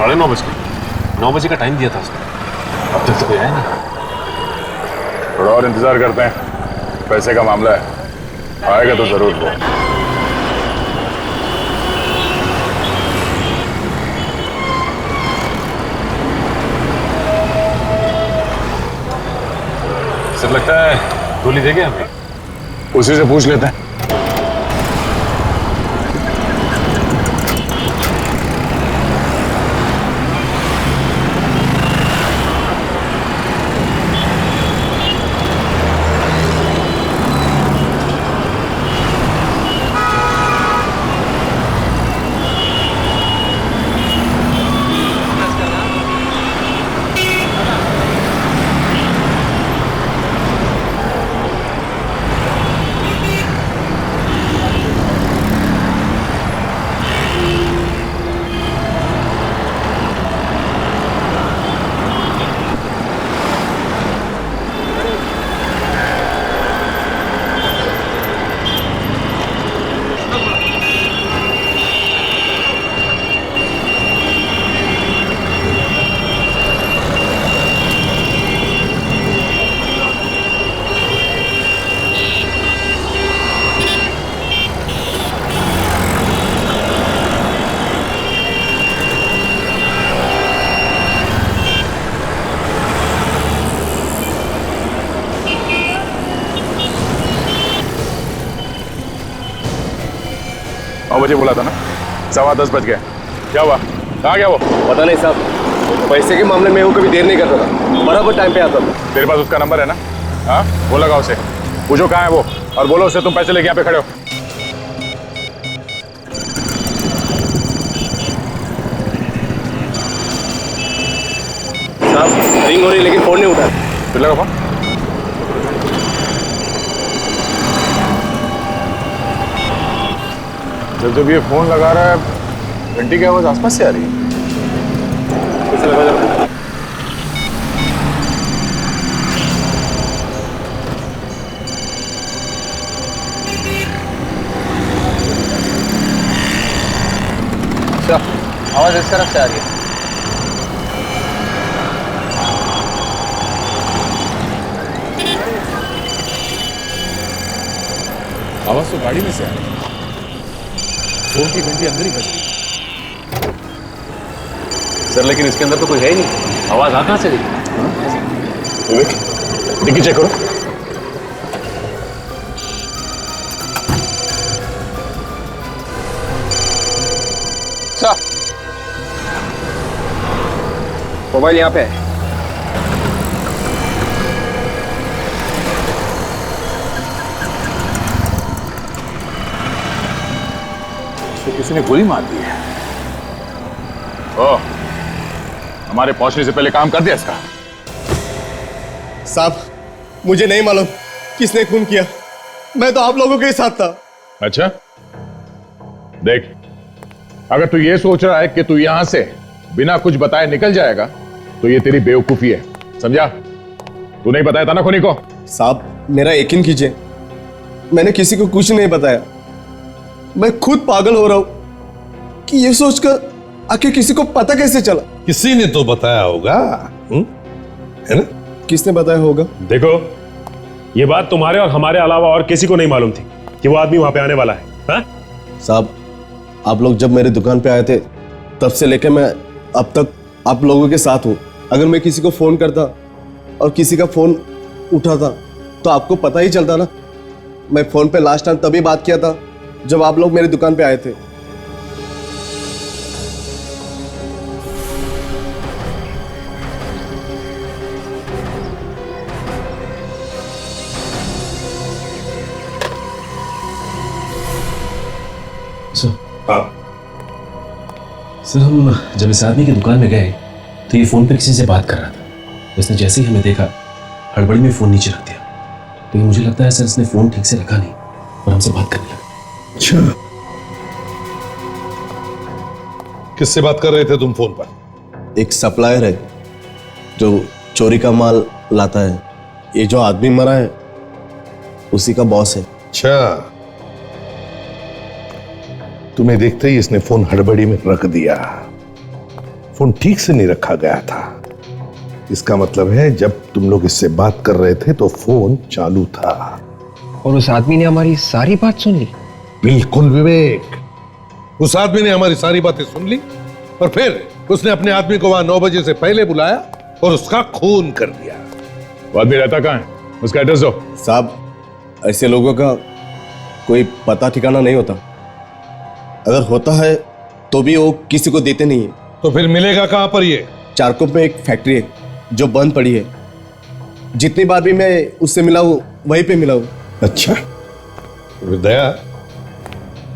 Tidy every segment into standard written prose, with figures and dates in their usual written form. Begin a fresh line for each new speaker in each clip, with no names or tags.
9:30 बजे 9 बजे का टाइम दिया था उसने, अब तक तो कोई आया नहीं।
थोड़ा और इंतजार करते हैं, पैसे का मामला है, आएगा तो जरूर वो।
सर लगता है गोली देंगे हमें।
उसी से पूछ लेते हैं। बजे बोला था ना, 10:15 बज गए। क्या हुआ, कहाँ गया वो?
पता नहीं साहब, पैसे के मामले में वो कभी देर नहीं करता था, बराबर टाइम पे आता था।
तेरे पास उसका नंबर है ना? हाँ, वो लगाओ उसे, पूछो कहाँ है वो और बोलो उसे तुम पैसे लेके यहाँ पे खड़े हो।
साहब रिंग हो रही लेकिन फोन नहीं उठा।
फिर लगा फोन। जब ये फोन लगा रहा है, घंटी की आवाज आसपास से आ रही है।
अच्छा, आवाज इस तरफ से आ रही है।
आवाज तो गाड़ी में से आ रही है, फोन की घंटी अंदर ही बज रही है।
सर लेकिन इसके अंदर तो कोई है ही नहीं, आवाज आ कहां से रही?
डिक्की चेक करो।
अच्छा, मोबाइल यहाँ पे है।
तो किसी ने गोली मार दी है। ओ, हमारे पहुंचने से पहले काम कर दिया इसका।
साहब मुझे नहीं मालूम किसने खून किया, मैं तो आप लोगों के साथ था।
अच्छा, देख, अगर तू ये सोच रहा है कि तू यहां से बिना कुछ बताए निकल जाएगा तो ये तेरी बेवकूफी है, समझा? तू नहीं बताया था ना खुनी को?
साहब मेरा यकीन कीजिए, मैंने किसी को कुछ नहीं बताया। मैं खुद पागल हो रहा हूं कि ये सोचकर आखिर किसी को पता कैसे चला।
किसी ने तो बताया होगा, है ना?
किसने बताया होगा?
देखो, ये बात तुम्हारे और हमारे अलावा और किसी को नहीं मालूम थी कि वो आदमी वहां पे आने वाला है। हाँ?
साहब आप लोग जब मेरे दुकान पे आए थे तब से लेकर मैं अब तक आप लोगों के साथ हूं। अगर मैं किसी को फोन करता और किसी का फोन उठाता तो आपको पता ही चलता ना। मैं फोन पे लास्ट टाइम तभी बात किया था जब आप लोग मेरी दुकान पे आए थे।
सर हम जब इस आदमी की दुकान में गए तो ये फोन पे किसी से बात कर रहा था। उसने जैसे ही हमें देखा हड़बड़ी में फोन नीचे रख दिया। लेकिन मुझे लगता है सर इसने फोन ठीक से रखा नहीं और हमसे बात करने लगा।
अच्छा, किससे बात कर रहे थे तुम फोन पर?
एक सप्लायर है जो चोरी का माल लाता है। ये जो आदमी मरा है उसी का बॉस है।
अच्छा, तुम्हें देखते ही इसने फोन हड़बड़ी में रख दिया। फोन ठीक से नहीं रखा गया था। इसका मतलब है जब तुम लोग इससे बात कर रहे थे तो फोन चालू था।
और उस आदमी ने हमारी सारी बात सुन ली।
बिल्कुल विवेक, उस आदमी ने हमारी सारी बातें सुन ली और फिर उसने अपने आदमी को वहां 9 बजे से पहले बुलाया और उसका खून कर दिया।
वो आदमी रहता कहाँ है? उसका एड्रेस दो।
साहब, ऐसे लोगों का कोई पता ठिकाना नहीं होता। अगर होता है तो भी वो किसी को देते नहीं है।
तो फिर मिलेगा कहां पर ये?
चारकोप में एक फैक्ट्री है जो बंद पड़ी है। जितनी बार भी मैं उससे मिला हूँ वहीं पे मिला हूँ।
अच्छा, तो दया,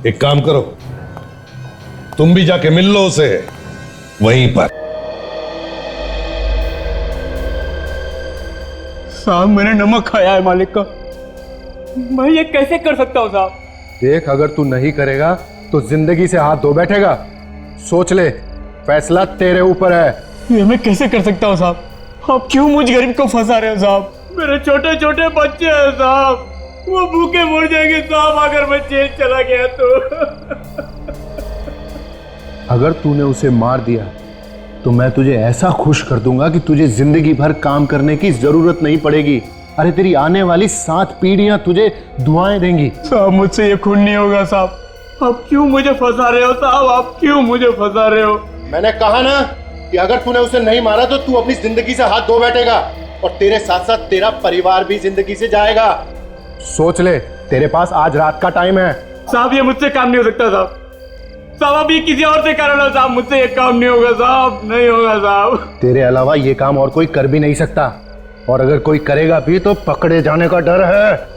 एक काम करो, तुम भी जाके मिल लो उसे वहीं पर।
साहब, मैंने नमक खाया है मालिक का। मैं ये कैसे कर सकता हूँ साहब?
देख, अगर तू नहीं करेगा तो जिंदगी से हाथ धो बैठेगा। सोच ले, फैसला तेरे ऊपर है।
ये मैं कैसे कर सकता हूँ साहब? आप क्यों मुझ गरीब को फंसा रहे हो साहब? मेरे छोटे छोटे बच्चे हैं साहब, वो भूखे मर जाएंगे साहब अगर मैं जेल चला गया तो।
अगर तूने उसे मार दिया तो मैं तुझे ऐसा खुश कर दूंगा कि तुझे जिंदगी भर काम करने की जरूरत नहीं पड़ेगी। अरे तेरी आने वाली 7 पीढ़ियां तुझे दुआएं देंगी।
साहब, मुझसे ये खून नहीं होगा साहब। आप क्यों मुझे फंसा रहे हो साहब? आप क्यों मुझे फंसा रहे हो?
मैंने कहा ना कि अगर तूने उसे नहीं मारा तो तू अपनी जिंदगी से हाथ धो बैठेगा और तेरे साथ साथ तेरा परिवार भी जिंदगी से जाएगा। सोच ले, तेरे पास आज रात का टाइम है।
साहब, ये मुझसे काम नहीं हो सकता साहब। साहब, आप ये किसी और से कर लो साहब, मुझसे ये काम नहीं होगा साहब, नहीं होगा साहब।
तेरे अलावा ये काम और कोई कर भी नहीं सकता, और अगर कोई करेगा भी तो पकड़े जाने का डर है।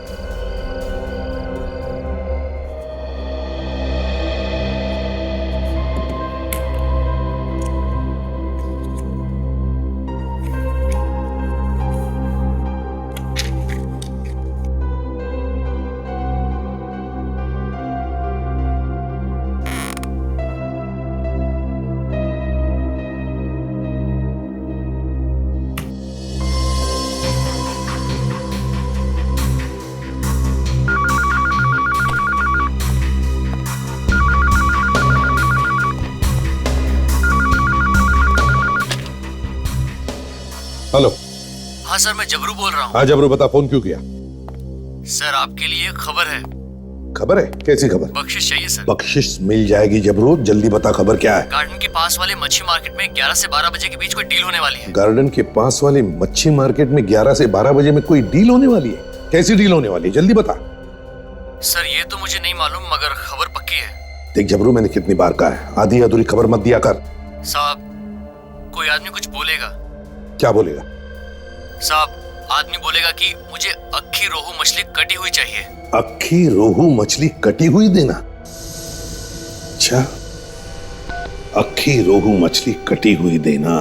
हेलो।
हाँ सर, मैं जबरू बोल रहा हूँ।
हाँ जबरू, बता, फोन क्यों किया?
सर, आपके लिए एक खबर है।
खबर है? कैसी खबर?
बख्शिश चाहिए सर।
बख्शिश मिल जाएगी जबरू, जल्दी बता खबर क्या है।
गार्डन के पास वाले मच्छी मार्केट में 11 से 12 बजे के बीच कोई डील होने वाली है।
गार्डन के पास वाली मच्छी मार्केट में 11 से 12 बजे में कोई डील होने वाली है? कैसी डील होने वाली है, जल्दी बता।
सर, ये तो मुझे नहीं मालूम, मगर खबर पक्की है।
देख जबरू, मैंने कितनी बार कहा है, आधी अधूरी खबर मत दिया कर।
साहब, कोई आदमी कुछ बोलेगा।
क्या बोलेगा?
साहब, आदमी बोलेगा कि मुझे अक्खी रोहू मछली कटी हुई चाहिए।
अक्खी रोहू मछली कटी हुई देना? अच्छा, अक्खी रोहू मछली कटी हुई देना।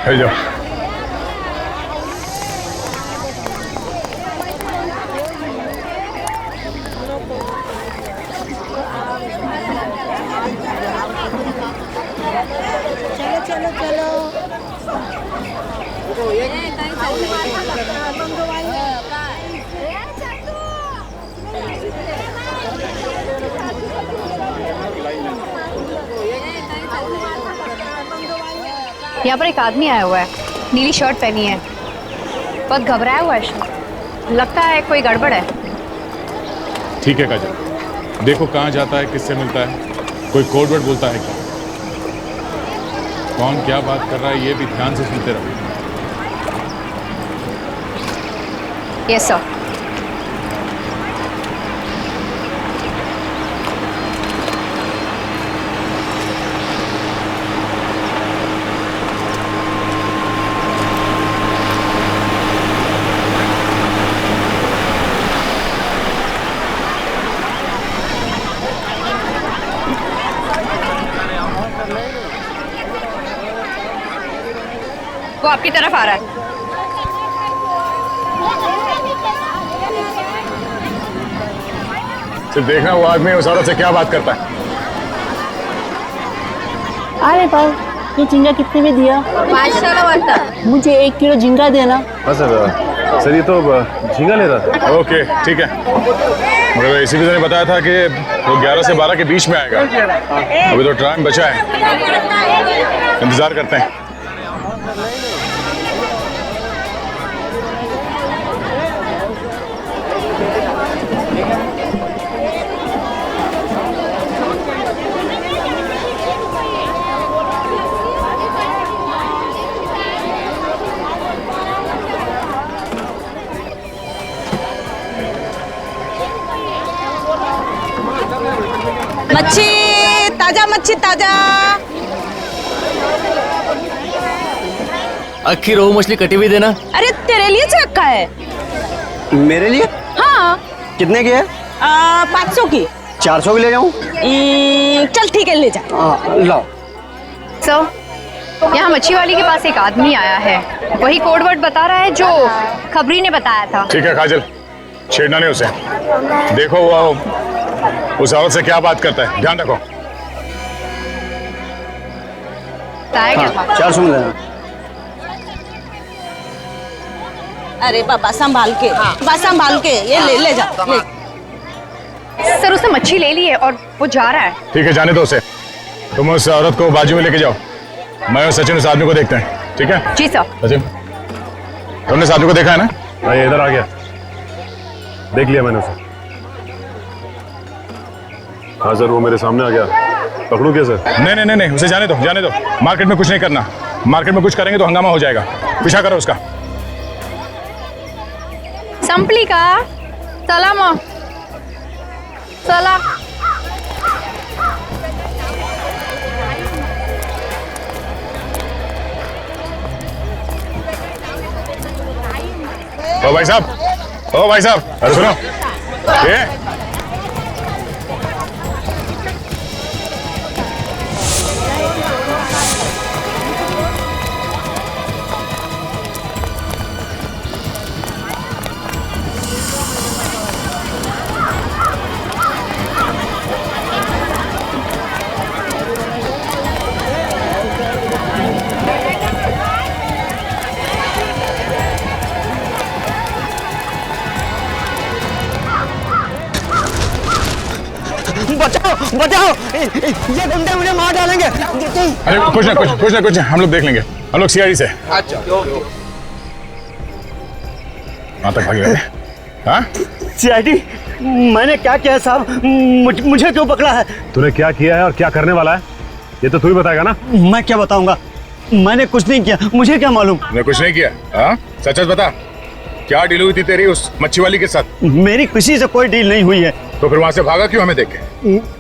जाओ।
चलो चलो
यहाँ पर एक आदमी आया हुआ है, नीली शर्ट पहनी है, बहुत घबराया हुआ है। लगता है कोई गड़बड़ है।
ठीक है काजल, देखो कहाँ जाता है, किससे मिलता है, कोई कोड वर्ड बोलता है क्या, कौन क्या बात कर रहा है, ये भी ध्यान से सुनते रहो।
Yes sir. वो आपकी तरफ आ रहा है।
सिर्फ देखना वो आदमी उस औरत से क्या बात करता है।
अरे भाई ये झींगा कितने में दिया?
500 वाला।
मुझे 1 किलो झींगा देना।
हाँ सर ये तो झींगा ले रहा था।
ओके ठीक है, मगर इसी ने बताया था कि वो 11 से 12 के बीच में आएगा। अभी तो टाइम बचा है, इंतजार करते हैं।
मच्छी ताजा, मच्छी ताजा।
अक्खी रोहू मछली कटी हुई देना।
अरे तेरे लिए जो रखा है।
मेरे लिए?
हाँ।
कितने की है?
500 की।
400 की ले जाऊं?
चल ठीक है, ले जा।
लाओ।
सर यहाँ मच्छी वाली के पास एक आदमी आया है, वही कोड वर्ड बता रहा है जो खबरी ने बताया था।
ठीक है काजल, छेड़ना नहीं उसे। देखो वो उस औरत से क्या बात करता है, ध्यान रखो।
क्या था?
400 में देना।
अरे बाबा संभाल के, बस संभाल के, ये ले जा ले।
सर उसने मच्छी ले ली है और वो जा रहा है।
ठीक है जाने दो उसे, तुम उस औरत को बाजू में लेके जाओ। मैं और सचिन उस आदमी को देखते हैं, ठीक है?
जी सर।
सचिन तुमने इस आदमी को देखा है ना?
भाई इधर आ गया, देख लिया मैंने उसे। हाँ सर वो मेरे सामने आ गया, पकड़ू क्या सर?
नहीं उसे जाने दो, जाने दो। मार्केट में कुछ नहीं करना, मार्केट में कुछ करेंगे तो हंगामा हो जाएगा। पीछा करो उसका।
संपली का चला मग चला।
ओ भाई साहब, ओ भाई साहब, अरे सुनो ये
बचाओ, ये गुंडे मुझे मार डालेंगे।
अरे कुछ ना, हम लोग देख लेंगे। हम लोग सीआईडी से। अच्छा वहां तक भागे। हाँ
सीआईडी? मैंने क्या किया साहब? मुझे क्यों पकड़ा है?
तूने क्या किया है और क्या करने वाला है ये तो तू ही बताएगा ना।
मैं क्या बताऊंगा? मैंने कुछ नहीं किया, मुझे क्या मालूम?
मैं कुछ नहीं किया। हाँ सच बता, क्या डील हुई थी तेरी उस मच्छी वाली के साथ?
मेरी किसी से कोई डील नहीं हुई है।
तो फिर वहां से भागा क्यों हमें देख के?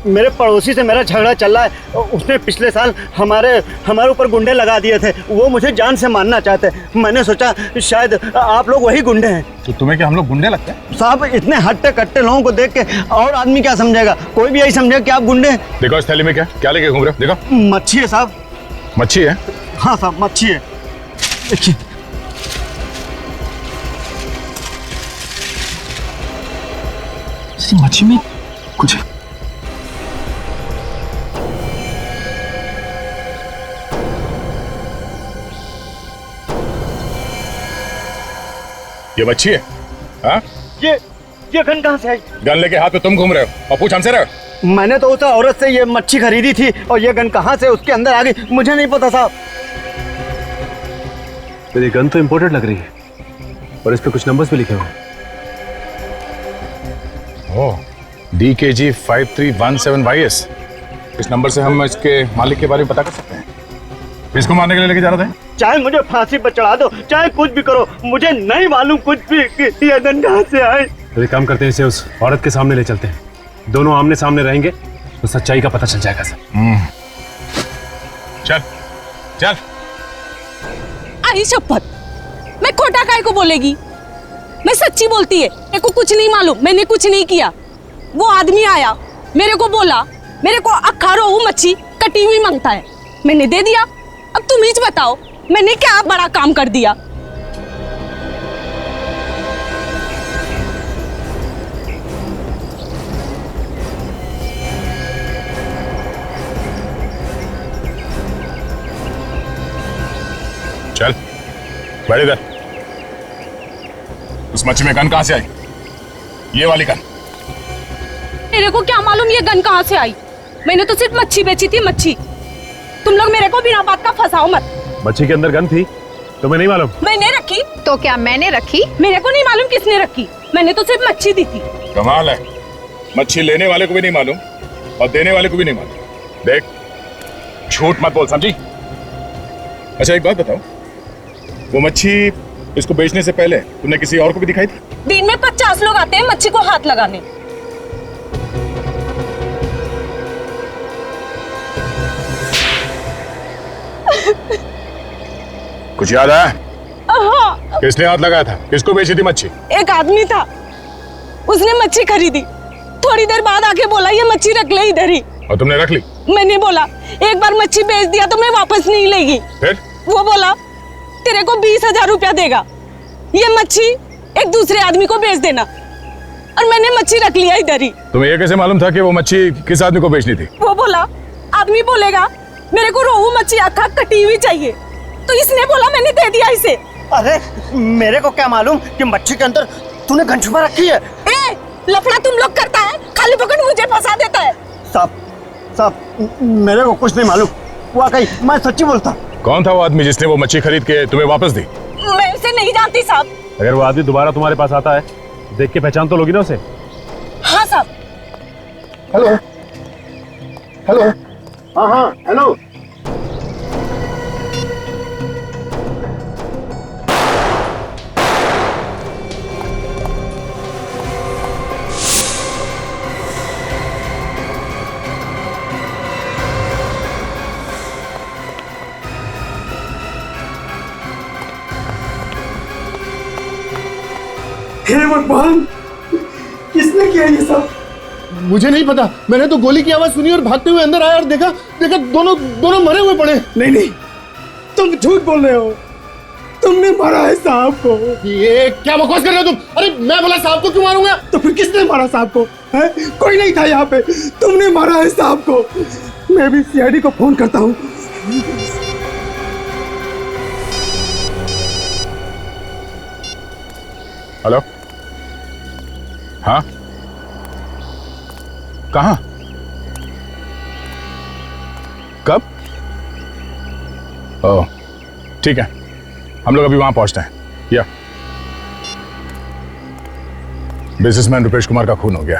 मेरे पड़ोसी से मेरा झगड़ा चल रहा है। उसने पिछले साल हमारे ऊपर गुंडे लगा दिए थे। वो मुझे जान से मारना चाहते। मैंने सोचा शायद आप लोग वही गुंडे हैं।
तो तुम्हें क्या हम लोग गुंडे लगते हैं?
साहब इतने हट्टे कट्टे लोगों को देख के और आदमी क्या समझेगा? कोई भी यही समझेगा कि आप गुंडे हैं।
देखो इस थैली में क्या लेके घूम रहे हो? देखो
मच्छी है साहब।
मच्छी है?
हाँ साहब मच्छी है, देखिए।
मच्छी में कुछ है।
ये मच्छी है? हाँ
ये गन कहाँ से आई?
गन लेके हाथ पे तुम घूम रहे हो और पूछ हमसे रहे हो?
मैंने तो उस औरत से ये मच्छी खरीदी थी और ये गन कहाँ से उसके अंदर आ गई मुझे नहीं पता साहब।
मेरी गन तो इंपोर्टेड लग रही है और इस पे कुछ नंबर्स भी लिखे हुए हैं।
DKG 5317YS। इस नंबर से हम इसके मालिक के बारे में पता कर सकते हैं। इसको मारने के लिए लेके जा रहे थे?
चाहे मुझे फांसी पर चढ़ा दो, चाहे कुछ भी करो, मुझे नहीं मालूम कुछ भी कि ये गन कहाँ से आई।
तो एक काम करते हैं, इसे उस औरत के सामने ले चलते हैं। दोनों आमने सामने रहेंगे तो सच्चाई का पता चल जाएगा सर।
चल चल।
आई शपथ, मैं खोटा काय को बोलेगी? मैं सच्ची बोलती है। मेरे को कुछ नहीं मालूम, मैंने कुछ नहीं किया। वो आदमी आया, मेरे को बोला मेरे को अक्खा रोहू मच्छी कटी हुई मांगता है, मैंने दे दिया। अब तुम ही बताओ मैंने क्या बड़ा काम कर दिया?
चल बैठ इधर। उस मच्छी में गन कहां से आई? ये वाली गन।
मेरे को क्या मालूम ये गन कहाँ से आई? मैंने तो सिर्फ मच्छी बेची थी, मच्छी। तुम लोग मेरे को बिना बात का फंसाओ मत।
मच्छी के अंदर गन थी, तुम्हें नहीं मालूम?
मैंने रखी।
तो क्या मैंने रखी?
मेरे को नहीं मालूम किसने रखी, मैंने तो सिर्फ मच्छी दी थी।
कमाल है, मच्छी लेने वाले को भी नहीं मालूम और देने वाले को भी नहीं मालूम। देख, झूठ मत बोल, समझी? अच्छा एक बात बताओ, वो मच्छी इसको बेचने से पहले तुमने किसी और को भी दिखाई थी?
दिन में 50 लोग आते हैं मच्छी को हाथ लगाने।
कुछ याद आया?
हाँ।
किसने हाथ लगाया था? किसको बेची थी मच्छी?
एक आदमी था, उसने मच्छी खरीदी, थोड़ी देर बाद आके बोला ये मच्छी रख ले इधर ही।
और तुमने रख ली?
मैंने बोला एक बार मच्छी बेच दिया तो मैं वापस नहीं लेगी।
फिर?
वो बोला तेरे को 20,000 रुपया देगा, ये मच्छी एक दूसरे आदमी को बेच देना। और मैंने मच्छी रख लिया इधर ही।
तुम्हें ये कैसे मालूम था कि वो मच्छी किस आदमी को बेचनी थी?
वो बोला आदमी बोलेगा मेरे को रोहू मच्छी अक्खा कटी हुई चाहिए, तो इसने बोला मैंने दे दिया इसे।
अरे मेरे को क्या मालूम कि मच्छी के अंदर तूने गन छुपा रखी है।
ए, लफड़ा तुम लोग करता है, खाली पकड़ मुझे फंसा देता है।
साहब मेरे को कुछ नहीं मालूम, वाकई मैं सच्ची बोलता।
कौन था वो आदमी जिसने वो मच्छी खरीद के तुम्हें वापस दी?
मैं उसे नहीं जानती साहब।
अगर वो आदमी दोबारा तुम्हारे पास आता है, देख के पहचान तो लोगी ना उसे?
हाँ साहब।
हेलो हेलो, हाँ हाँ हेलो।
हे भगवान, किसने किया ये सब?
मुझे नहीं पता, मैंने तो गोली की आवाज सुनी और भागते हुए अंदर आया और देखा दोनों मरे हुए पड़े।
नहीं, तुम झूठ बोल रहे हो, तुमने मारा है साहब को।
ये क्या बकवास कर रहे हो तुम? अरे मैं बोला साहब को क्यों मारूंगा?
तो फिर किसने मारा साहब को? है? कोई नहीं था यहाँ पे, तुमने मारा है साहब को। मैं भी सीआईडी को फोन करता हूँ।
हेलो, हाँ, कहाँ, कब? ओह ठीक है, हम लोग अभी वहां पहुंचते हैं। या बिजनेसमैन रुपेश कुमार का खून हो गया,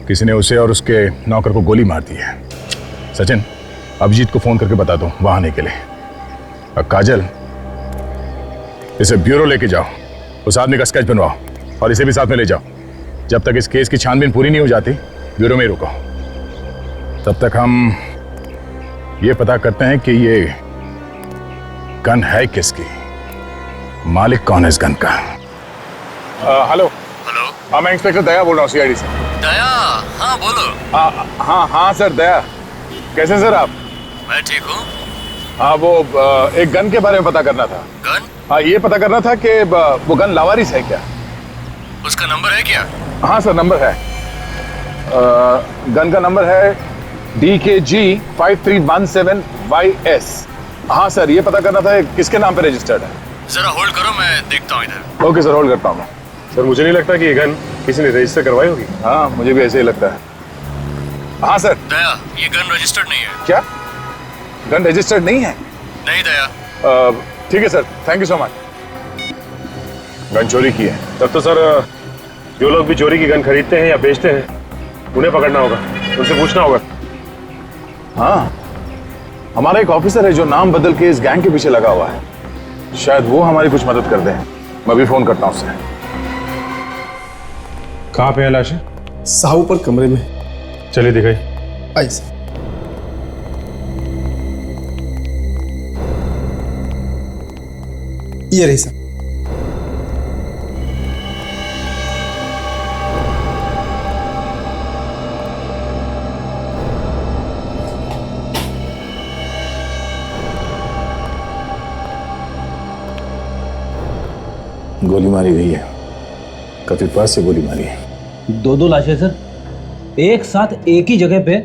किसी ने उसे और उसके नौकर को गोली मार दी है। सचिन, अभिजीत को फोन करके बता दो वहां आने के लिए। और काजल, इसे ब्यूरो लेके जाओ, उस आदमी का स्केच बनवाओ और इसे भी साथ में ले जाओ। जब तक इस केस की छानबीन पूरी नहीं हो जाती, ब्यूरो में ही रुको। तब तक हम ये पता करते हैं कि ये गन है किसकी, मालिक कौन है इस गन का। Hello
hello.
हाँ, मैं इंस्पेक्टर दया बोल रहा हूँ सीआईडी से।
दया? हाँ बोलो।
हाँ सर, दया। कैसे सर आप?
मैं ठीक हूँ।
हाँ, वो एक गन के बारे में पता करना था।
गन?
हाँ, ये पता करना था कि वो गन लावारिस है क्या?
उसका नंबर है क्या?
हाँ सर, नंबर है। गन का नंबर है DKG 5317YS। हाँ सर, ये पता करना था किसके नाम पे रजिस्टर्ड है।
जरा होल्ड करो, मैं देखता हूँ इधर।
ओके सर, होल्ड करता हूँ।
सर मुझे नहीं लगता कि ये गन किसी ने रजिस्टर करवाई होगी।
हाँ, मुझे भी ऐसे ही लगता है। हाँ सर।
दया, ये गन रजिस्टर्ड नहीं है।
क्या? गन रजिस्टर्ड नहीं है?
नहीं दया।
ठीक है sir, thank you so much. Gun चोरी की है।
तब तो सर जो लोग भी चोरी की गन खरीदते हैं या बेचते हैं, उन्हें पकड़ना होगा, उनसे पूछना होगा।
हाँ, हमारा एक ऑफिसर है जो नाम बदल के इस गैंग के पीछे लगा हुआ है, शायद वो हमारी कुछ मदद कर दे। मैं भी फोन करता हूँ उससे।
कहाँ पे है लाशें?
साहू पर कमरे में।
चलिए दिखाई।
आई सर। ये रही सर।
गोली मारी गई है, कथित पास से गोली मारी है।
2 लाशें सर, एक साथ एक ही जगह पे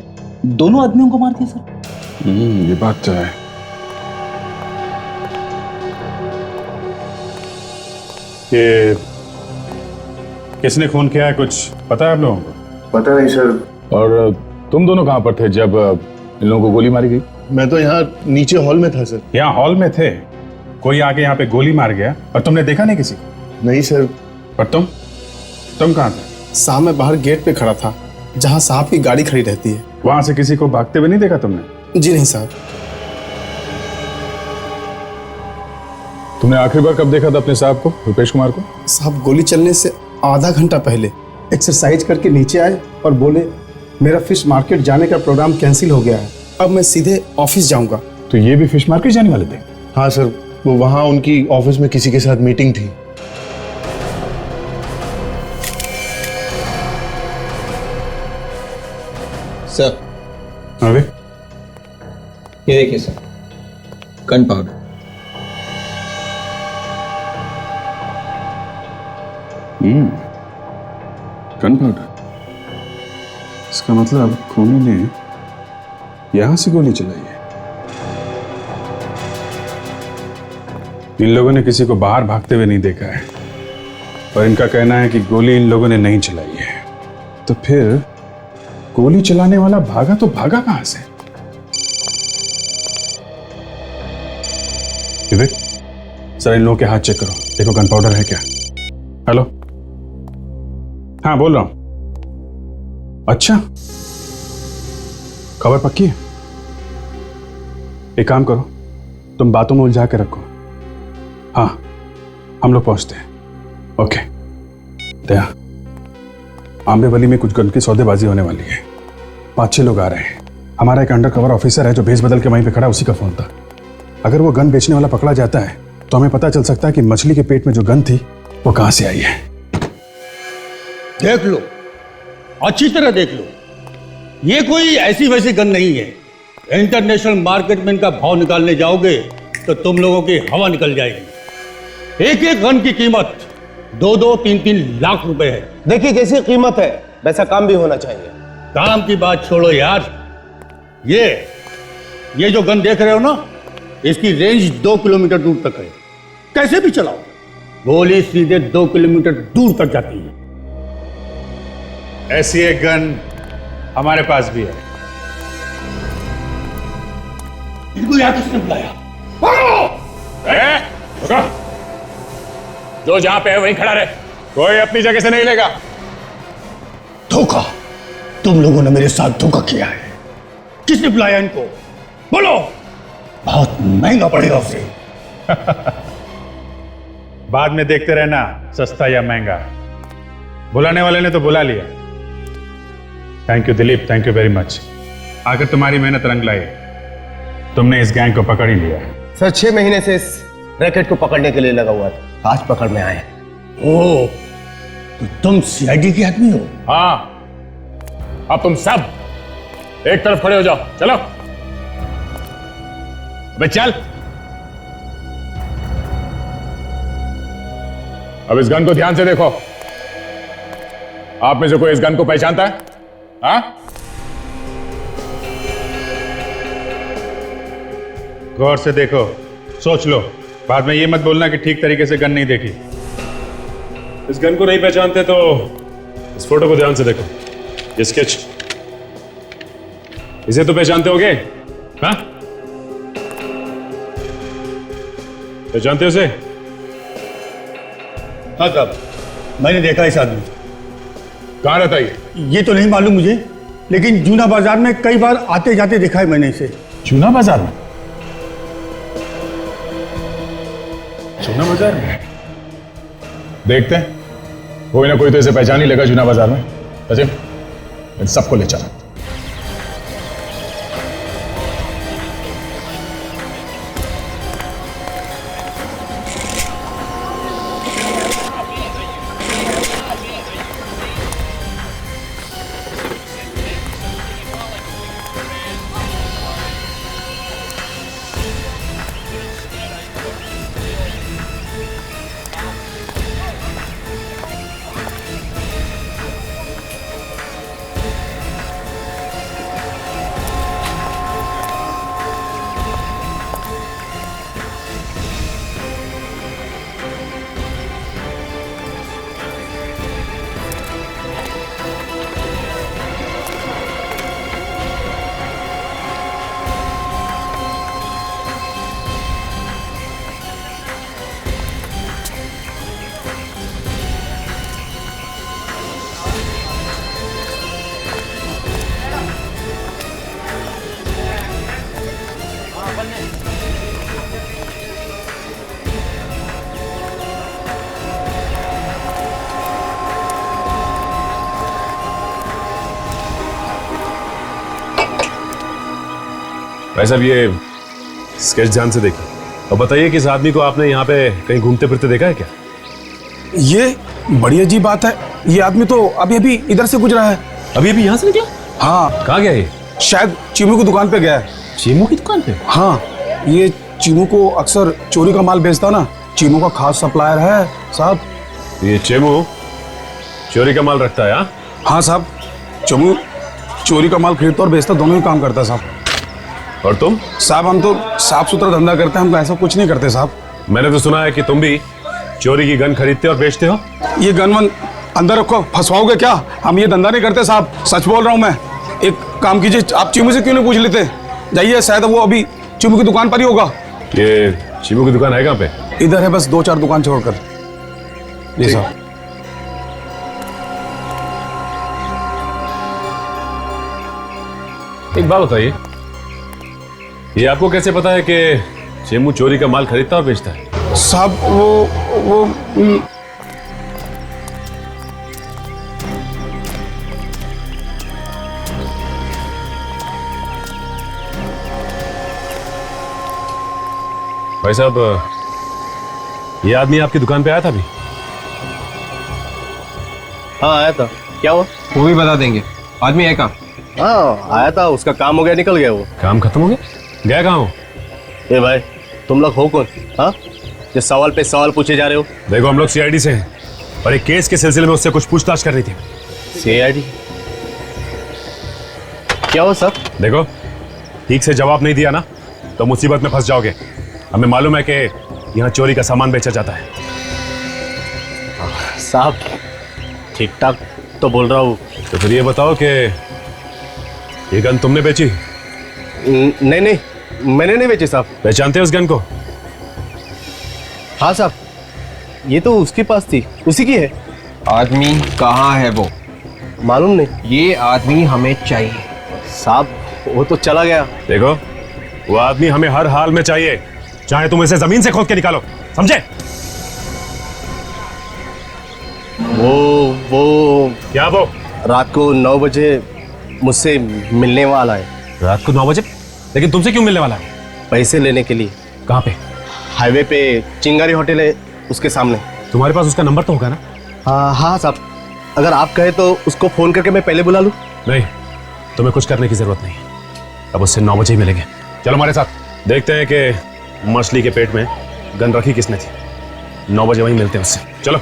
दोनों आदमियों को मार दिया सर।
ये बात तो है।
ये किसने खून किया है, कुछ पता है आप लोगों को?
पता नहीं सर।
और तुम दोनों कहां पर थे जब इन लोगों को गोली मारी गई?
मैं तो यहाँ नीचे हॉल में था सर।
यहाँ हॉल में थे, कोई आके यहाँ पे गोली मार गया और तुमने देखा नहीं किसी को?
नहीं सर।
पर तुम कहाँ थे?
साहब मैं बाहर गेट पे खड़ा था, जहाँ साहब की गाड़ी खड़ी रहती है।
वहां से किसी को भागते हुए नहीं देखा तुमने?
जी नहीं साहब।
तुमने आखिरी बार कब देखा था अपने साहब को, रुपेश कुमार को?
साहब गोली चलने से आधा घंटा पहले एक्सरसाइज करके नीचे आए और बोले मेरा फिश मार्केट जाने का प्रोग्राम कैंसिल हो गया है, अब मैं सीधे ऑफिस जाऊंगा।
तो ये भी फिश मार्केट जाने वाले थे?
हाँ सर, वो वहाँ उनकी ऑफिस में किसी के साथ मीटिंग थी।
सर
अरे
ये देखिए sir, gun powder.
Gun powder, इसका मतलब खूनी ने यहां से गोली चलाई है। इन लोगों ने किसी को बाहर भागते हुए नहीं देखा है और इनका कहना है कि गोली इन लोगों ने नहीं चलाई है। तो फिर गोली चलाने वाला भागा तो भागा कहां से? विवेक, सर इन लोगों के हाथ चेक करो, देखो गन पाउडर है क्या। हेलो, हाँ बोल रहा हूं। अच्छा, खबर पक्की है? एक काम करो, तुम बातों में उलझा के रखो। हाँ, हम लोग पहुंचते हैं। ओके। दया, आंबेवली में कुछ गन की सौदेबाजी होने वाली है, 5-6 लोग आ रहे हैं। हमारा एक अंडर कवर ऑफिसर है जो भेस बदल के वहीं पे खड़ा, उसी का फोन था। अगर वो गन बेचने वाला पकड़ा जाता है तो हमें पता चल सकता है कि मछली के पेट में जो गन थी वो कहां से आई है।
देख लो, अच्छी तरह देख लो, ये कोई ऐसी वैसी गन नहीं है। इंटरनेशनल मार्केट में इनका भाव निकालने जाओगे तो तुम लोगों की हवा निकल जाएगी। एक एक गन की कीमत 2-2, 3-3 लाख रुपए है।
देखिए जैसी कीमत है वैसा काम भी होना चाहिए।
काम की बात छोड़ो यार, ये जो गन देख रहे हो ना, इसकी रेंज 2 किलोमीटर दूर तक है। कैसे भी चलाओ, गोली सीधे 2 किलोमीटर दूर तक जाती है।
ऐसी एक गन हमारे पास भी है।
इनको यहाँ किसने बुलाया?
जो जहां पे है वहीं खड़ा रहे, कोई अपनी जगह से नहीं लेगा।
धोखा, तुम लोगों ने मेरे साथ धोखा किया है। किसने बुलाया इनको? बोलो, बहुत महंगा पड़ेगा उसे।
बाद में देखते रहना सस्ता या महंगा। बुलाने वाले ने तो बुला लिया। Thank you Dilip, thank you very much. आखिर तुम्हारी मेहनत रंग लाई, तुमने इस गैंग को पकड़ ही लिया।
सर 6 महीने से इस रैकेट को पकड़ने के लिए लगा हुआ था, आज पकड़ में आए।
ओ, तो तुम सीआईडी के आदमी हो?
हाँ, अब तुम सब एक तरफ खड़े हो जाओ। चलो अबे चल। अब इस गन को ध्यान से देखो। आप में से कोई इस गन को पहचानता है? हाँ?
गौर से देखो, सोच लो, बाद में ये मत बोलना कि ठीक तरीके से गन नहीं देखी। इस गन को नहीं पहचानते तो इस फोटो को ध्यान से देखो, ये स्केच, इसे तो पहचानते होगे? हाँ, पहचानते हो उसे?
हाँ साहब, मैंने देखा इस आदमी।
कहां रहता है
ये तो नहीं मालूम मुझे, लेकिन जूना बाजार में कई बार आते जाते देखा है मैंने इसे।
जूना बाजार में? जूना बाजार में देखते हैं, कोई ना कोई तो इसे पहचान ही लेगा जूना बाजार में। अजय, इन सबको ले चला।
भाई साहब ये स्केच ध्यान से देखिए और बताइए कि इस आदमी को आपने यहाँ पे कहीं घूमते फिरते देखा है क्या?
ये बड़ी अजीब बात है, ये आदमी तो अभी अभी इधर से गुजरा है।
अभी अभी यहाँ से निकला?
हाँ।
कहाँ गया ये?
शायद चीमू की दुकान पे गया है।
चीमू की दुकान पे?
हाँ, ये चीमू को अक्सर चोरी का माल बेचता ना, चीमू का खास सप्लायर है साहब।
ये चीमू चोरी का माल रखता है? हाँ
हाँ साहब, चीमू चोरी का माल खरीदता और बेचता दोनों ही काम करता है साहब।
और तुम?
साहब हम तो साफ सुथरा धंधा करते हैं, हम तो ऐसा कुछ नहीं करते साहब।
मैंने तो सुना है कि तुम भी चोरी की गन खरीदते और बेचते हो।
ये गन वन अंदर रखो, फंसवाओगे क्या? हम ये धंधा नहीं करते साहब, सच बोल रहा हूँ मैं। एक काम कीजिए, आप चीमू से क्यों नहीं पूछ लेते? जाइए, शायद वो अभी चीमू की दुकान पर ही होगा।
ये चीमू की दुकान है कहाँ पे?
इधर है, बस 2-4 दुकान छोड़कर। जी साहब।
एक बात बताइए, ये आपको कैसे पता है कि चीमू चोरी का माल खरीदता और बेचता है?
साहब वो
भाई साहब, ये आदमी आपकी दुकान पे आया था अभी?
हाँ आया था। क्या हुआ?
वो भी बता देंगे। आदमी है कहाँ?
हाँ आया था, उसका काम हो गया, निकल गया वो।
काम खत्म हो गया? गया कहाँ हो?
ए भाई, तुम लोग हो कौन? हाँ, जो सवाल पे सवाल पूछे जा रहे हो?
देखो हम लोग सीआईडी से हैं और एक केस के सिलसिले में उससे कुछ पूछताछ कर रही थी।
सीआईडी? क्या हुआ सर?
देखो, ठीक से जवाब नहीं दिया ना तो मुसीबत में फंस जाओगे। हमें मालूम है कि यहाँ चोरी का सामान बेचा जाता है।
साहब ठीक ठाक तो बोल रहा हूँ।
तो फिर ये बताओ कि ये गन तुमने बेची?
नहीं नहीं, मैंने नहीं बेची साहब।
पहचानते हो उस गन को?
हाँ साहब, ये तो उसके पास थी, उसी की है।
आदमी कहाँ है वो?
मालूम नहीं।
ये आदमी हमें चाहिए
साहब। वो तो चला गया।
देखो, वो आदमी हमें हर हाल में चाहिए, चाहे तुम इसे जमीन से खोद के निकालो, समझे?
वो
क्या? वो
रात को 9 बजे मुझसे मिलने वाला है।
रात को 9 बजे? लेकिन तुमसे क्यों मिलने वाला है?
पैसे लेने के लिए।
कहाँ पे?
हाईवे पे चिंगारी होटल है, उसके सामने।
तुम्हारे पास उसका नंबर तो होगा ना?
हाँ साहब, अगर आप कहे तो उसको फोन करके मैं पहले बुला लूं।
नहीं, तुम्हें कुछ करने की जरूरत नहीं, अब उससे 9 बजे ही मिलेंगे। चलो हमारे साथ, देखते हैं कि मछली के पेट में गन रखी किसने थी। 9 बजे वहीं मिलते हैं उससे, चलो।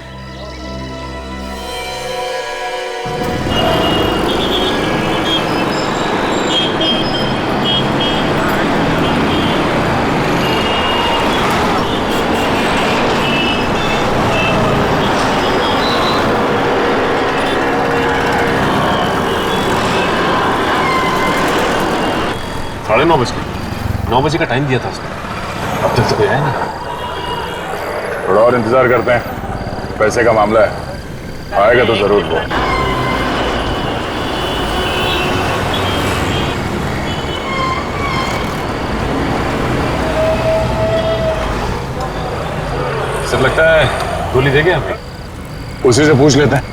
साढ़े 9 बजे, 9 बजे का टाइम दिया था उसने, अब तक तो कोई आया नहीं।
थोड़ा और इंतजार करते हैं, पैसे का मामला है, आएगा तो जरूर वो।
सर लगता है गोली देंगे हमें।
उसी से पूछ लेते हैं।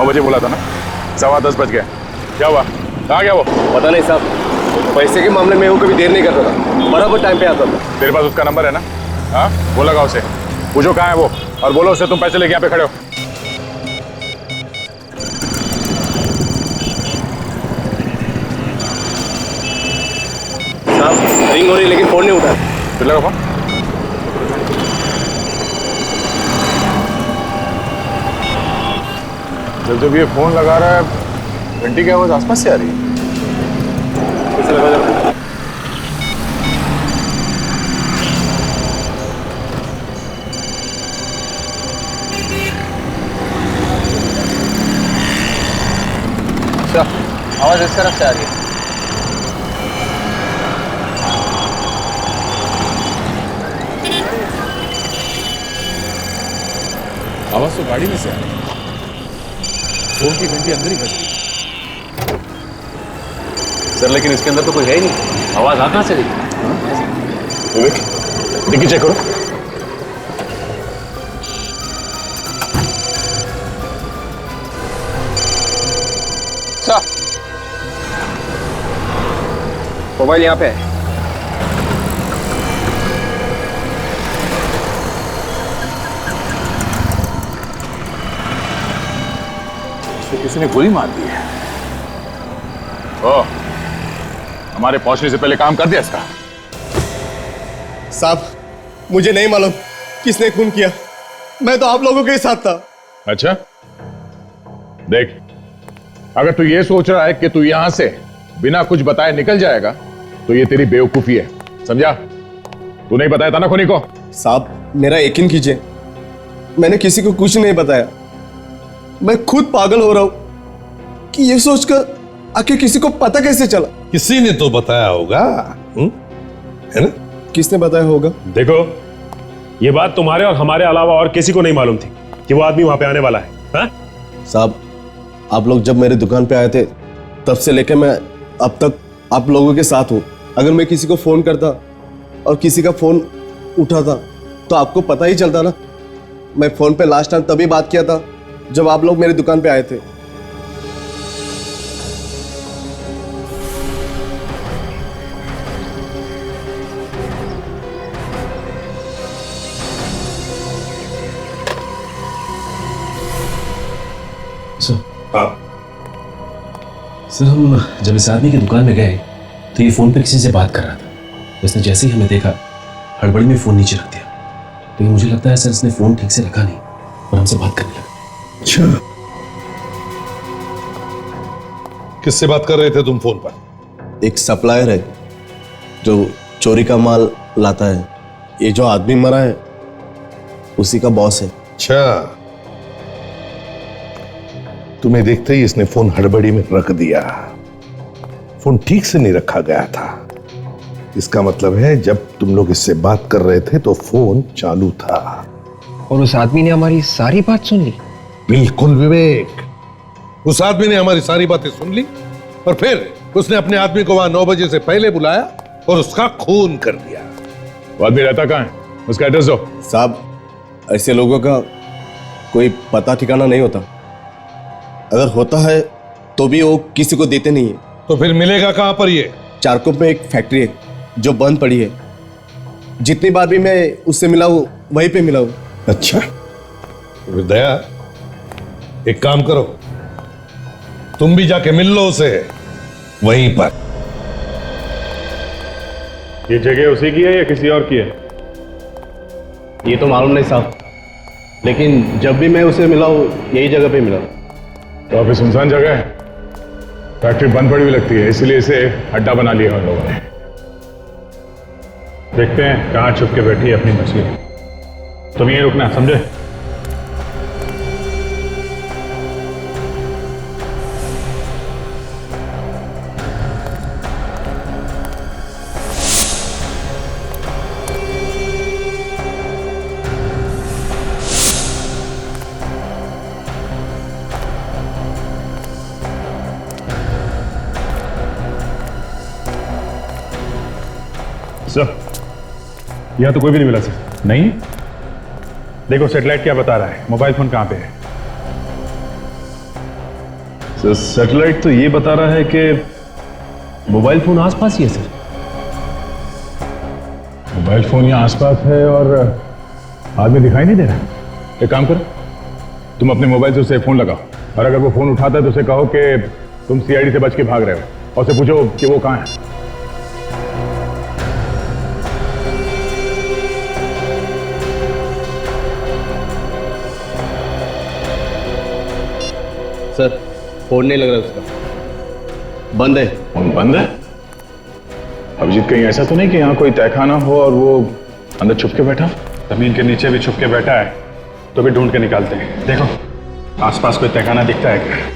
बजे बोला था ना, 10:15 बज गए। क्या हुआ? कहाँ गया वो?
पता नहीं साहब, पैसे के मामले में वो कभी देर नहीं करता था, बराबर टाइम पे आता था।
तेरे पास उसका नंबर है ना? हाँ, वो लगाओ उसे, पूछो कहाँ है वो, और बोलो उसे तुम पैसे लेके यहाँ पे खड़े हो।
साहब रिंग हो रही लेकिन फोन नहीं उठा।
फिर लगाओ फोन। जब ये फोन लगा रहा है, घंटी की आवाज आसपास से आ रही है। कैसे लगा जाता है?
अच्छा, आवाज इस तरफ से आ रही है।
आवाज तो गाड़ी में से आ रही है। फोन की घंटी अंदर ही बज रही है।
सर लेकिन इसके अंदर तो कोई है ही नहीं, आवाज आ कहां से रही?
डिक्की चेक करो।
मोबाइल यहाँ पे है।
किसी ने गोली मार दी है। ओ, हमारे पहुंचने से पहले काम कर दिया इसका।
साहब मुझे नहीं मालूम किसने खून किया, मैं तो आप लोगों के साथ था।
अच्छा, देख, अगर तू ये सोच रहा है कि तू यहां से बिना कुछ बताए निकल जाएगा तो ये तेरी बेवकूफी है, समझा? तू नहीं बताया था ना खुनी को?
साहब मेरा यकीन कीजिए, मैंने किसी को कुछ नहीं बताया। मैं खुद पागल हो रहा हूं कि ये सोचकर आखिर किसी को पता कैसे चला।
किसी ने तो बताया होगा, है ना?
किसने बताया होगा?
देखो, ये बात तुम्हारे और हमारे अलावा और किसी को नहीं मालूम थी कि वो आदमी वहां पे आने वाला है। हाँ?
साहब आप लोग जब मेरे दुकान पे आए थे तब से लेकर मैं अब तक आप लोगों के साथ हूं। अगर मैं किसी को फोन करता और किसी का फोन उठाता तो आपको पता ही चलता ना। मैं फोन पे लास्ट टाइम तभी बात किया था जब आप लोग मेरी दुकान पे आए थे।
सर हम जब इस आदमी की दुकान में गए तो ये फोन पे किसी से बात कर रहा था। इसने जैसे ही हमें देखा हड़बड़ी में फोन नीचे रख दिया। तो ये मुझे लगता है सर इसने फोन ठीक से रखा नहीं और हमसे बात करने लगा।
अच्छा, किससे बात कर रहे थे तुम फोन पर?
एक सप्लायर है जो चोरी का माल लाता है। ये जो आदमी मरा है उसी का बॉस है।
अच्छा, तुम्हें देखते ही इसने फोन हड़बड़ी में रख दिया। फोन ठीक से नहीं रखा गया था। इसका मतलब है जब तुम लोग इससे बात कर रहे थे तो फोन चालू था।
और उस आदमी ने हमारी सारी बात सुन ली।
बिल्कुल विवेक, उस आदमी ने हमारी सारी बातें सुन ली और फिर उसने अपने आदमी को वहां 9 बजे से पहले बुलाया और उसका खून कर दिया।
वो आदमी रहता कहाँ है? उसका एड्रेस दो।
साहब ऐसे लोगों का कोई पता ठिकाना नहीं होता। अगर होता है तो भी वो किसी को देते नहीं है।
तो फिर मिलेगा कहां पर? ये
चारकोप में एक फैक्ट्री है जो बंद पड़ी है। जितनी बार भी मैं उससे मिला हूं वहीं पे मिला हूं।
अच्छा, तो फिर दया एक काम करो, तुम भी जाके मिल लो उसे वहीं पर।
ये जगह उसी की है या किसी और की है?
ये तो मालूम नहीं साहब, लेकिन जब भी मैं उसे मिला हूं यही जगह पे मिला।
तो काफी सुनसान जगह है, फैक्ट्री बंद पड़ी हुई लगती है, इसलिए इसे अड्डा बना लिया उन लोगों ने।
देखते हैं कहाँ छुप के बैठी है अपनी मछली। तुम यहीं रुकना, समझे? सर, यहाँ तो कोई भी नहीं मिला सर। नहीं? देखो सैटेलाइट क्या बता रहा है, मोबाइल फोन कहाँ पे है?
सर सैटेलाइट तो ये बता रहा है कि
मोबाइल फोन आसपास ही है सर।
मोबाइल फोन यहाँ आसपास है और आदमी दिखाई नहीं दे रहा। एक काम करो, तुम अपने मोबाइल से उसे फोन लगाओ और अगर वो फोन उठाता है तो उसे कहो कि तुम सीआईडी से बच के भाग रहे हो और उसे पूछो कि वो कहाँ है।
सर फोन नहीं लग रहा उसका, बंद है।
फोन बंद है? अभिजीत कहीं ऐसा तो नहीं कि यहाँ कोई तहखाना हो और वो अंदर छुप के बैठा?
जमीन के नीचे भी छुप के बैठा है तो भी ढूंढ के निकालते हैं। देखो आसपास कोई तहखाना दिखता है क्या?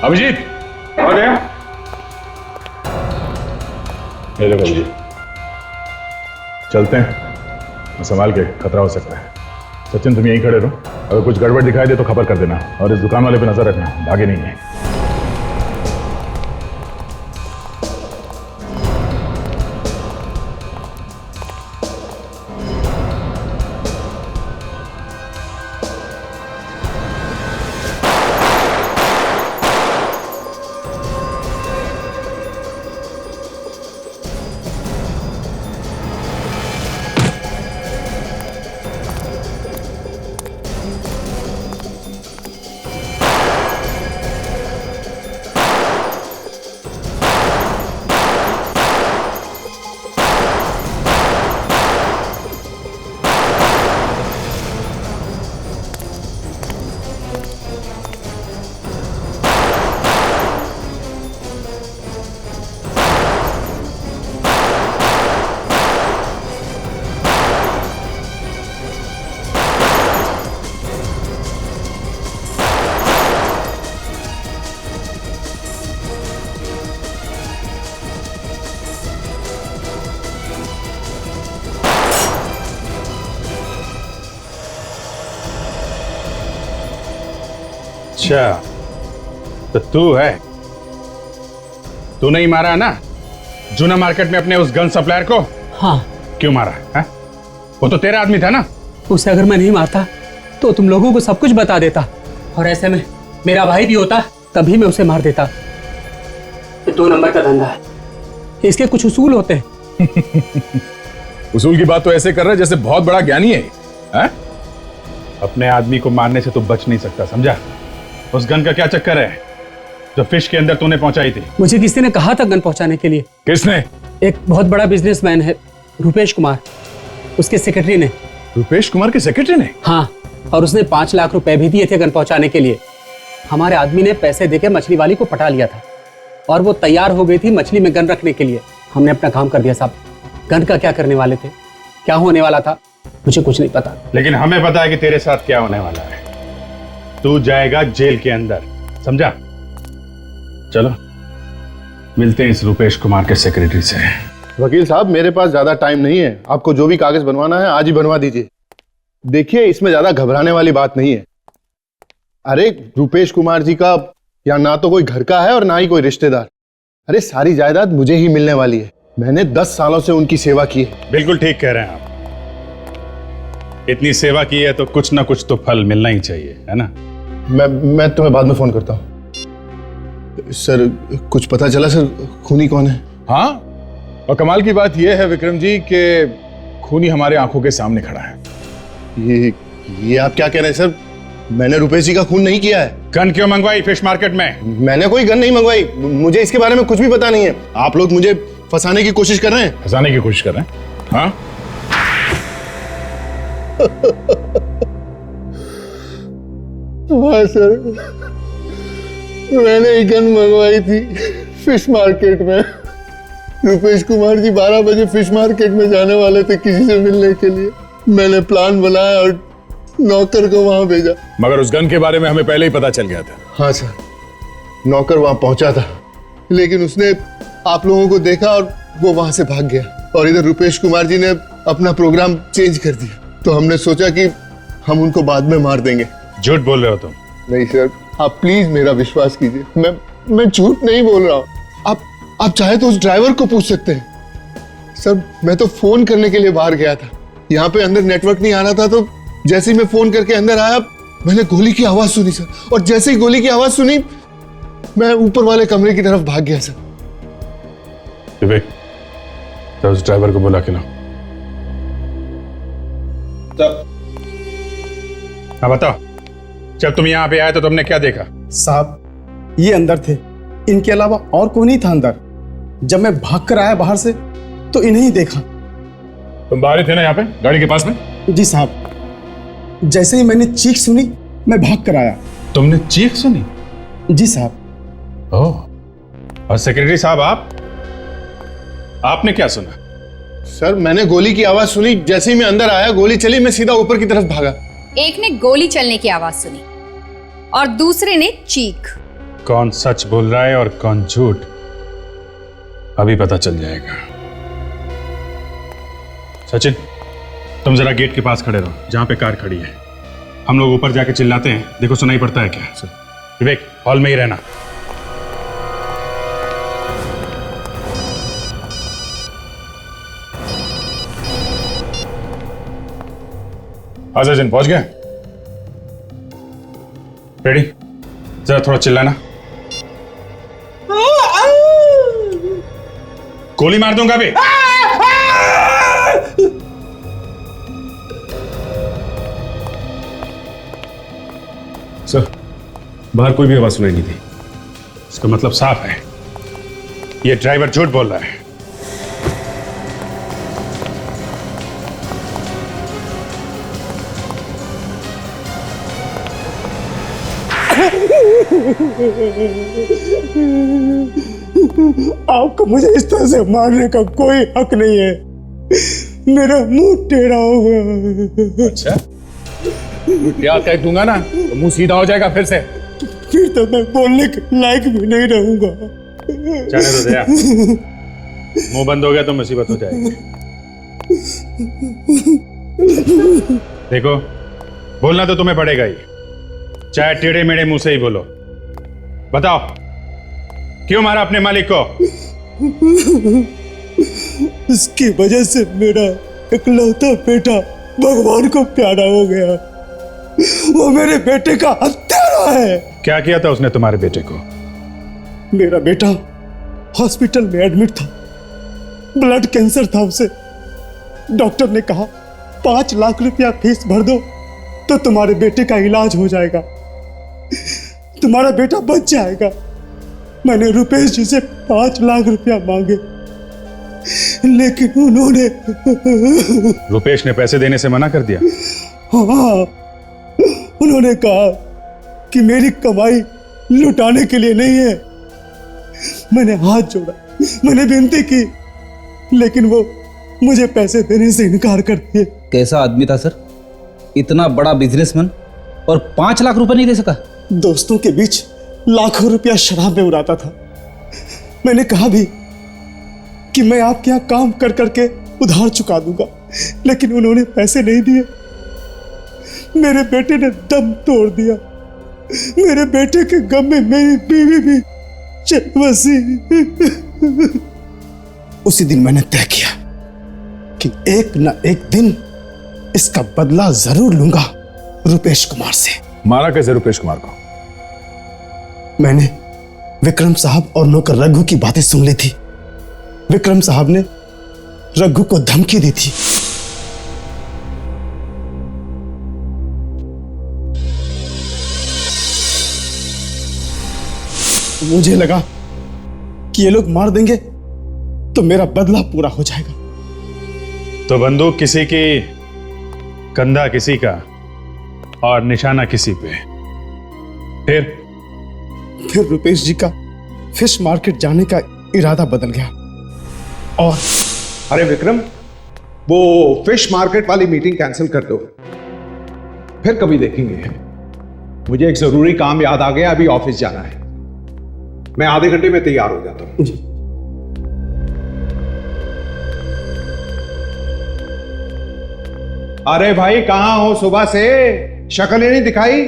अभिजीत आ गया? ये देखो अभिजीत, चलते हैं, संभाल के, खतरा हो सकता है। सचिन तुम यहीं खड़े रहो, अगर कुछ गड़बड़ दिखाई दे तो खबर कर देना और इस दुकान वाले पे नजर रखना, भागे नहीं है।
अच्छा तो तू है, तूने ही मारा है ना जूना मार्केट में अपने उस गन सप्लायर को?
हाँ।
क्यों मारा है? वो तो तेरा आदमी था ना।
उसे अगर मैं नहीं मारता तो तुम लोगों को सब कुछ बता देता, और ऐसे में मेरा भाई भी होता तभी मैं उसे मार देता। ये 2 नंबर का धंधा है, इसके कुछ उसूल होते हैं।
उसूल की बात तो ऐसे कर रहा है जैसे बहुत बड़ा ज्ञानी है?
अपने आदमी को मारने से तू बच नहीं सकता, समझा? उस गन का क्या चक्कर है जो फिश के अंदर तूने पहुंचाई थी?
मुझे किसी ने कहा था गन पहुंचाने के लिए।
किसने?
एक बहुत बड़ा बिजनेसमैन है, रुपेश कुमार, उसके सेक्रेटरी ने।
रुपेश कुमार के सेक्रेटरी ने?
हाँ, और उसने 5 लाख रुपए भी दिए थे गन पहुंचाने के लिए। हमारे आदमी ने पैसे देके मछली वाली को पटा लिया था और वो तैयार हो गई थी मछली में गन रखने के लिए। हमने अपना काम कर दिया साहब। गन का क्या करने वाले थे, क्या होने वाला था, मुझे कुछ नहीं पता।
लेकिन हमें पता है कि तेरे साथ क्या होने वाला है। तू जाएगा जेल के अंदर, समझा? चलो मिलते हैं इस रुपेश कुमार के सेक्रेटरी से।
वकील साहब मेरे पास ज्यादा टाइम नहीं है, आपको जो भी कागज बनवाना है आज ही बनवा दीजिए। देखिए इसमें ज्यादा घबराने वाली बात नहीं है। अरे रुपेश कुमार जी का या ना तो कोई घर का है और ना ही कोई रिश्तेदार। अरे सारी जायदाद मुझे ही मिलने वाली है, मैंने 10 सालों से उनकी सेवा की है।
बिल्कुल ठीक कह रहे हैं आप, इतनी सेवा की है तो कुछ ना कुछ तो फल मिलना ही चाहिए, है ना?
मैं तुम्हें बाद में फोन करता हूं। सर कुछ पता चला सर खूनी कौन है?
हाँ, और कमाल की बात यह है विक्रम जी कि खूनी हमारे आंखों के सामने खड़ा है।
ये आप क्या कह रहे हैं सर? मैंने रुपेश जी का खून नहीं किया है।
गन क्यों मंगवाई फिश मार्केट में?
मैंने कोई गन नहीं मंगवाई, मुझे इसके बारे में कुछ भी पता नहीं है। आप लोग मुझे फंसाने की कोशिश कर रहे हैं।
फंसाने की कोशिश कर रहे हैं? हाँ
हाँ सर, मैंने ही गन मंगवाई थी फिश मार्केट में। रुपेश कुमार जी 12 बजे फिश मार्केट में जाने वाले थे किसी से मिलने के लिए। मैंने प्लान बनाया और नौकर को वहां भेजा।
मगर उस गन के बारे में हमें पहले ही पता चल गया था।
हाँ सर, नौकर वहां पहुंचा था लेकिन उसने आप लोगों को देखा और वो वहां से भाग गया। और इधर रुपेश कुमार जी ने अपना प्रोग्राम चेंज कर दिया, तो हमने सोचा कि हम उनको बाद में मार देंगे।
झूठ बोल रहे हो तुम?
नहीं सर, आप प्लीज मेरा विश्वास कीजिए, मैं झूठ नहीं बोल रहा हूँ। आप चाहे तो उस ड्राइवर को पूछ सकते हैं। सर मैं तो फोन करने के लिए बाहर गया था, यहाँ पे अंदर नेटवर्क नहीं आ रहा था, तो जैसे ही मैं फोन करके अंदर आया मैंने गोली की आवाज सुनी सर, और जैसे ही गोली की आवाज सुनी मैं ऊपर वाले कमरे की तरफ भाग गया सर।
विवेक, तो उस ड्राइवर को बुला के लाओ। हाँ बताओ, जब तुम यहाँ पे आए तो तुमने क्या देखा?
साहब ये अंदर थे, इनके अलावा और कोई नहीं था अंदर। जब मैं भाग कर आया बाहर से तो इन्हें ही देखा।
तुम बाहर ही थे ना यहाँ पे गाड़ी के पास में?
जी साहब, जैसे ही मैंने चीख सुनी मैं भाग कर आया।
तुमने चीख सुनी?
जी साहब।
ओह, और सेक्रेटरी साहब आपने क्या सुना?
सर मैंने गोली की आवाज सुनी, जैसे ही मैं अंदर आया गोली चली, मैं सीधा ऊपर की तरफ भागा।
एक ने गोली चलने की आवाज सुनी और दूसरे ने चीख।
कौन सच बोल रहा है और कौन झूठ, अभी पता चल जाएगा। सचिन, तुम जरा गेट के पास खड़े रहो जहां पे कार खड़ी है। हम लोग ऊपर जाके चिल्लाते हैं, देखो सुनाई पड़ता है क्या। विवेक, हॉल में ही रहना। हाँ सचिन, पहुंच गए? रेडी? जरा थोड़ा चिल्लाना। गोली मार दूंगा अभी। सर, बाहर कोई भी आवाज सुनाई नहीं थी। इसका मतलब साफ है, ये ड्राइवर झूठ बोल रहा है।
आपको मुझे इस तरह से मारने का कोई हक नहीं है। मेरा मुंह टेढ़ा हो गया।
अच्छा, क्या कह दूंगा ना तो मुंह सीधा हो जाएगा फिर से।
फिर तो मैं बोलने के लायक भी नहीं रहूंगा।
जाने दो दया, मुंह बंद हो गया तो मुसीबत हो जाएगी। देखो, बोलना तो तुम्हें पड़ेगा ही, चाहे टेढ़े मेढ़े मुंह से ही बोलो। बताओ, क्यों मारा अपने मालिक को?
इसकी वजह से मेरा इकलौता बेटा भगवान को प्यारा हो गया। वो मेरे बेटे का हत्यारा है।
क्या किया था उसने तुम्हारे बेटे को?
मेरा बेटा हॉस्पिटल में एडमिट था, ब्लड कैंसर था उसे। डॉक्टर ने कहा 5 लाख रुपया फीस भर दो तो तुम्हारे बेटे का इलाज हो जाएगा, तुम्हारा बेटा बच जाएगा। मैंने रुपेश जी से 5 लाख रुपया मांगे, लेकिन उन्होंने
रुपेश ने पैसे देने से मना कर दिया?
हाँ, उन्होंने कहा कि मेरी कमाई लुटाने के लिए नहीं है। मैंने हाथ जोड़ा, मैंने विनती की, लेकिन वो मुझे पैसे देने से इनकार कर दिए।
कैसा आदमी था सर, इतना बड़ा बिजनेसमैन और 5 लाख रुपए नहीं दे सका?
दोस्तों के बीच लाखों रुपया शराब में उड़ाता था। मैंने कहा भी कि मैं आपके यहाँ काम कर करके उधार चुका दूंगा, लेकिन उन्होंने पैसे नहीं दिए। मेरे बेटे ने दम तोड़ दिया। मेरे बेटे के गम में मेरी बीवी भी चल बसी। उसी दिन मैंने तय किया कि एक न एक दिन इसका बदला जरूर लूंगा रुपेश कुमार से।
मारा कैसे रुपेश कुमार को?
मैंने विक्रम साहब और नौकर रघु की बातें सुन ली थी। विक्रम साहब ने रघु को धमकी दी थी। मुझे लगा कि ये लोग मार देंगे तो मेरा बदला पूरा हो जाएगा।
तो बंदूक किसी की, कंधा किसी का और निशाना किसी पे।
फिर रुपेश जी का फिश मार्केट जाने का इरादा बदल गया। और
अरे विक्रम, वो फिश मार्केट वाली मीटिंग कैंसिल कर दो, फिर कभी देखेंगे। मुझे एक जरूरी काम याद आ गया, अभी ऑफिस जाना है। मैं आधे घंटे में तैयार हो जाता हूं। अरे भाई कहां हो सुबह से? शक्ल ही नहीं दिखाई।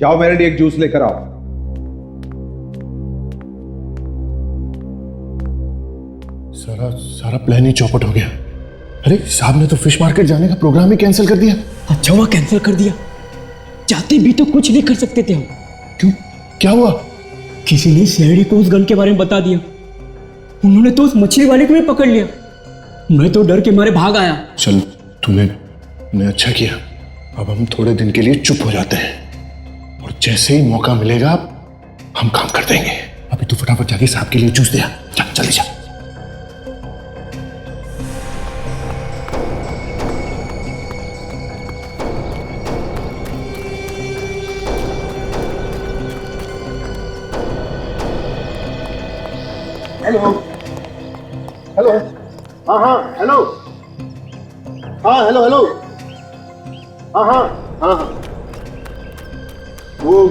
जाओ मेरे लिए एक जूस लेकर आओ।
सारा सारा प्लान ही चौपट हो गया। अरे साहब ने तो फिश मार्केट जाने का प्रोग्राम ही कैंसिल कर दिया।
अच्छा हुआ कैंसिल कर दिया, चाहते भी तो कुछ नहीं कर सकते थे हम।
क्यों, क्या हुआ?
किसी ने सीआईडी को उस गन के बारे में बता दिया। उन्होंने तो उस मछली वाले को भी पकड़ लिया। मैं तो डर के मारे भाग आया।
चल, तूने अच्छा किया। अब हम थोड़े दिन के लिए चुप हो जाते हैं और जैसे ही मौका मिलेगा हम काम कर देंगे। अभी तू फटाफट जाके साहब के लिए जूस दे आ। चल जल्दी जा।
हेलो हेलो, हाँ हाँ हेलो, हाँ हेलो हेलो, हाँ हाँ हाँ हाँ, वो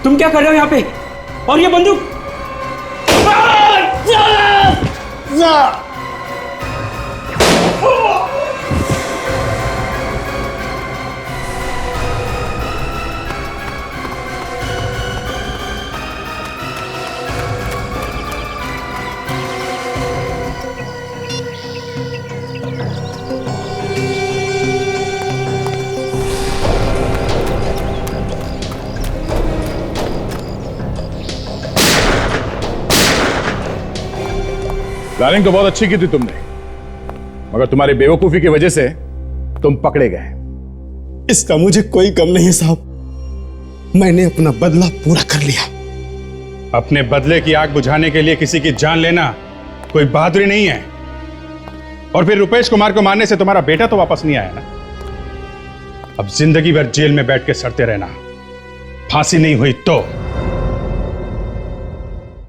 तुम क्या कर रहे हो यहाँ पे? और ये बंदूक?
प्लानिंग तो बहुत अच्छी की थी तुमने, मगर तुम्हारी बेवकूफी की वजह से तुम पकड़े गए।
इसका मुझे कोई गम नहीं है साहब। मैंने अपना बदला पूरा कर लिया।
अपने बदले की आग बुझाने के लिए किसी की जान लेना कोई बहादुरी नहीं है। और फिर रुपेश कुमार को मारने से तुम्हारा बेटा तो वापस नहीं आया ना। अब जिंदगी भर जेल में बैठ के सड़ते रहना, फांसी नहीं हुई तो